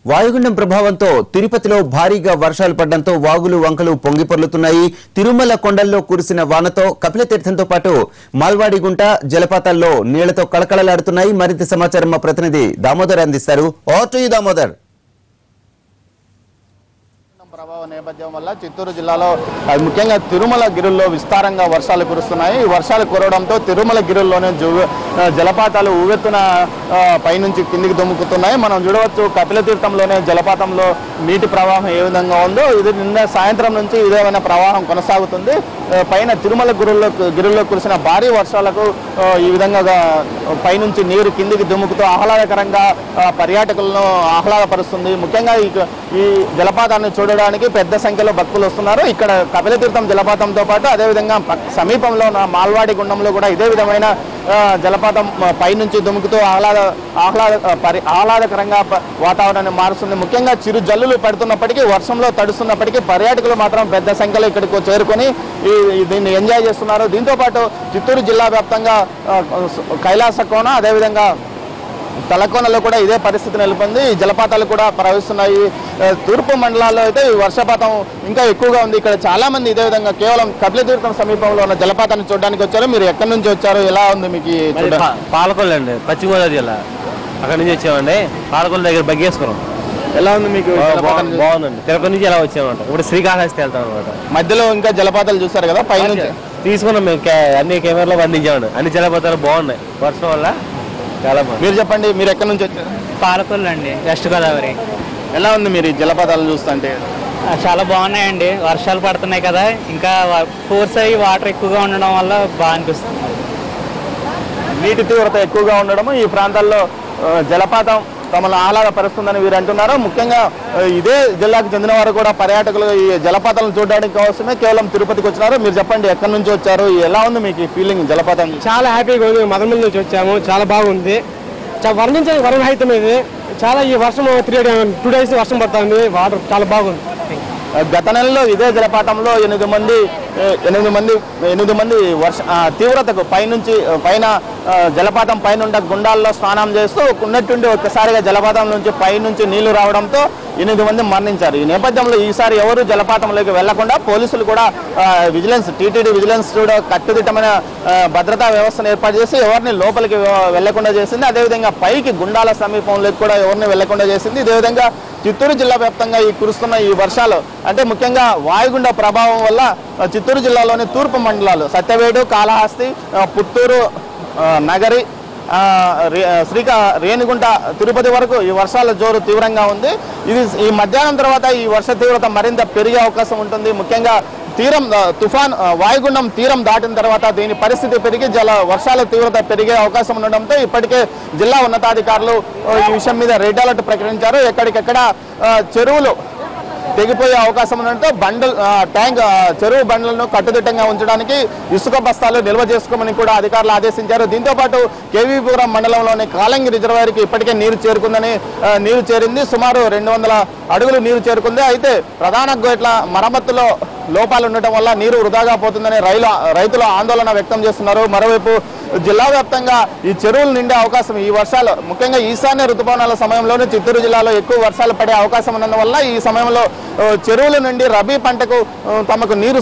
వాయుగుండం ప్రభావంతో తిరుపతిలో భారీగా వర్షాలు పడడంతో వాగులు వంకలు పొంగిపొర్లుతున్నాయి. తిరుమల కొండల్లో కురిసిన వానతో కపిలతీర్థంతో పాటు మాల్వాడిగుంట జలపాతాల్లో నీళ్లతో కళకళలాడుతున్నాయి. మరింత సమాచారం మా ప్రతినిధి దామోదర్ అందిస్తారు. Over to you Damodar. ప్రభావ నేపథ్యం వల్ల చిత్తూరు జిల్లాలో ముఖ్యంగా తిరుమల గిరుల్లో విస్తారంగా వర్షాలు కురుస్తున్నాయి. ఈ వర్షాలు కురవడంతో తిరుమల గిరుల్లోనే జలపాతాలు ఊవెత్తున పైనుంచి కిందికి దుముకుతున్నాయి. మనం చూడవచ్చు కపిలతీర్థంలోనే జలపాతంలో నీటి ప్రవాహం ఏ విధంగా ఉందో ఇది నిన్న సాయంత్రం నుంచి ఇదేమైనా ప్రవాహం కొనసాగుతుంది. పైన తిరుమల గిరుల్లో కురిసిన భారీ వర్షాలకు ఈ విధంగా పైనుంచి నీరు కిందికి దుముకుతూ ఆహ్లాదకరంగా పర్యాటకులను ఆహ్లాదపరుస్తుంది. ముఖ్యంగా ఈ జలపాతాన్ని చూడడానికి పెద్ద సంఖ్యలో భక్తులు వస్తున్నారు. ఇక్కడ కపిలతీర్థం జలపాతంతో పాటు అదేవిధంగా సమీపంలో ఉన్న మాల్వాడి గుండంలో కూడా ఇదే విధమైన జలపాతం పైనుంచి దుముకుతూ ఆహ్లాదకరంగా వాతావరణాన్ని మారుస్తుంది. ముఖ్యంగా చిరు జల్లులు పడుతున్నప్పటికీ వర్షంలో తడుస్తున్నప్పటికీ పర్యాటకులు మాత్రం పెద్ద సంఖ్యలో ఇక్కడికి చేరుకొని దీన్ని ఎంజాయ్ చేస్తున్నారు. దీంతోపాటు చిత్తూరు జిల్లా వ్యాప్తంగా కైలాసకోన అదేవిధంగా తలకోనలో కూడా ఇదే పరిస్థితి నెలకొంది. ఈ జలపాతాలు కూడా ప్రవహిస్తున్నాయి. తూర్పు మండలాల్లో అయితే ఈ వర్షపాతం ఇంకా ఎక్కువగా ఉంది. ఇక్కడ చాలా మంది ఇదే విధంగా కేవలం కపిలతీర్థం సమీపంలో ఉన్న జలపాతాన్ని చూడడానికి వచ్చారు. మీరు ఎక్కడి నుంచి వచ్చారు, ఎలా ఉంది మీకు? పాలకొల్లు అండి, పశ్చిమ గోదావరి జిల్లా. అక్కడి నుంచి వచ్చామండి. పాలకొల్లు దగ్గర బగ్గేశ్వరం. ఎలా ఉంది మీకు? బాగుందండి. తిరుపతి నుంచి ఎలా వచ్చామంట. ఇప్పుడు శ్రీకాళహస్తి వెళ్తాం అనమాట. మధ్యలో ఇంకా జలపాతాలు చూసారు కదా పైనుంచి తీసుకున్నాం మేము. అన్ని కెమెరాలో బంధించామండి. అన్ని జలపాతాలు బాగున్నాయి వర్షం వల్ల. చాలా బాగుంది. మీరు చెప్పండి, మీరు ఎక్కడి నుంచి వచ్చారు? పాలకొల్లు అండి, వెస్ట్ గోదావరి. ఎలా ఉంది మీరు ఈ జలపాతాలను చూస్తుంటే? చాలా బాగున్నాయండి. వర్షాలు పడుతున్నాయి కదా, ఇంకా ఫోర్స్ అయ్యి వాటర్ ఎక్కువగా ఉండడం వల్ల బాగా అనిపిస్తుంది. నీటి తీవ్రత ఎక్కువగా ఉండడం ఈ ప్రాంతాల్లో జలపాతం తమను ఆహ్లాదపరుస్తుందని వీరు అంటున్నారు. ముఖ్యంగా ఇదే జిల్లాకు చెందిన వారు కూడా పర్యాటకులు ఈ జలపాతాలను చూడడానికి కోసమే కేవలం తిరుపతికి వచ్చినారు. మీరు చెప్పండి, ఎక్కడి నుంచి వచ్చారు, ఎలా ఉంది మీకు ఈ ఫీలింగ్ జలపాతం? చాలా హ్యాపీగా ఉంది. మదనపల్లి నుంచి వచ్చాము. చాలా బాగుంది. వర్ణించని వరణహితం ఇది. చాలా ఈ వర్షం 2 days వర్షం పడుతుంది. వాటర్ చాలా బాగుంది. గత నెలలో ఇదే జలపాతంలో 8 మంది తీవ్రతకు పైన జలపాతం పైన గుండాల్లో స్నానం చేస్తూ ఉన్నట్టుండి ఒక్కసారిగా జలపాతం నుంచి పైనుంచి నీళ్లు రావడంతో 8 మంది మరణించారు. ఈ నేపథ్యంలో ఈసారి ఎవరు జలపాతంలోకి వెళ్లకుండా పోలీసులు కూడా టీటీడీ విజిలెన్స్ కూడా కట్టుదిట్టమైన భద్రతా వ్యవస్థను ఏర్పాటు చేసి ఎవరిని లోపలికి వెళ్లకుండా చేసింది. అదేవిధంగా పైకి గుండాల సమీపంలోకి కూడా ఎవరిని వెళ్లకుండా చేసింది. ఇదే విధంగా చిత్తూరు జిల్లా వ్యాప్తంగా కురుస్తున్న ఈ వర్షాలు అంటే ముఖ్యంగా వాయుగుండ ప్రభావం వల్ల చిత్తూరు జిల్లాలోని తూర్పు మండలాలు సత్యవేడు, కాళహస్తి, పుత్తూరు, నగరి, రేణిగుంట, తిరుపతి వరకు ఈ వర్షాల జోరు తీవ్రంగా ఉంది. ఈ మధ్యాహ్నం తర్వాత ఈ వర్ష తీవ్రత మరింత పెరిగే అవకాశం ఉంటుంది. ముఖ్యంగా తుఫాన్ వాయుగుండం తీరం దాటిన తర్వాత దీని పరిస్థితి పెరిగి వర్షాల తీవ్రత పెరిగే అవకాశం ఉండడంతో ఇప్పటికే జిల్లా ఉన్నతాధికారులు ఈ విషయం మీద రెడ్ అలర్ట్ ప్రకటించారు. ఎక్కడికెక్కడ చెరువులు తెగిపోయే అవకాశం ఉండడంతో చెరువు బండ్లను కట్టుదిట్టంగా ఉంచడానికి ఇసుక బస్తాలు నిల్వ చేసుకోమని కూడా అధికారులు ఆదేశించారు. దీంతోపాటు కేవీపురం మండలంలోని కాలంగి రిజర్వాయర్కి ఇప్పటికే నీరు చేరింది. సుమారు 200 అడుగులు నీరు చేరుకుంది. అయితే ప్రధాన గేట్ల మరమ్మతులో లోపాలు ఉండటం వల్ల నీరు వృధాగా పోతుందని రైతులు ఆందోళన వ్యక్తం చేస్తున్నారు. మరోవైపు జిల్లా వ్యాప్తంగా ఈ చెరువులు నిండే అవకాశం ఈ వర్షాలు ముఖ్యంగా ఈశాన్య ఋతుపవనాల సమయంలోనే చిత్తూరు జిల్లాలో ఎక్కువ వర్షాలు పడే అవకాశం ఉన్నందువల్ల ఈ సమయంలో చెరువుల నుండి రబీ పంటకు తమకు నీరు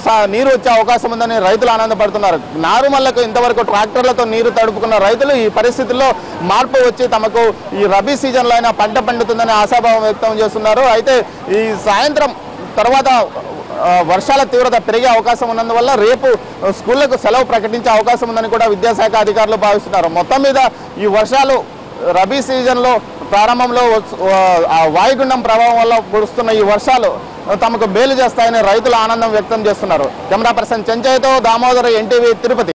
వచ్చే అవకాశం ఉందని రైతులు ఆనందపడుతున్నారు. నారుమల్లకు ఇంతవరకు ట్రాక్టర్లతో నీరు తడుపుకున్న రైతులు ఈ పరిస్థితుల్లో మార్పు వచ్చి తమకు ఈ రబీ సీజన్లో అయినా పంట పండుతుందని ఆశాభావం వ్యక్తం చేస్తున్నారు. అయితే ఈ సాయంత్రం తర్వాత వర్షాల తీవ్రత పెరిగే అవకాశం ఉన్నందువల్ల రేపు స్కూళ్లకు సెలవు ప్రకటించే అవకాశం ఉందని కూడా విద్యాశాఖ అధికారులు భావిస్తున్నారు. మొత్తం మీద ఈ వర్షాలు రబీ సీజన్లో ప్రారంభంలో వాయుగుండం ప్రభావం వల్ల కురుస్తున్న ఈ వర్షాలు తమకు మేలు చేస్తాయని రైతులు ఆనందం వ్యక్తం చేస్తున్నారు. కెమెరా పర్సన్ చెంచయ్యతో దామోదర్, NTV, తిరుపతి.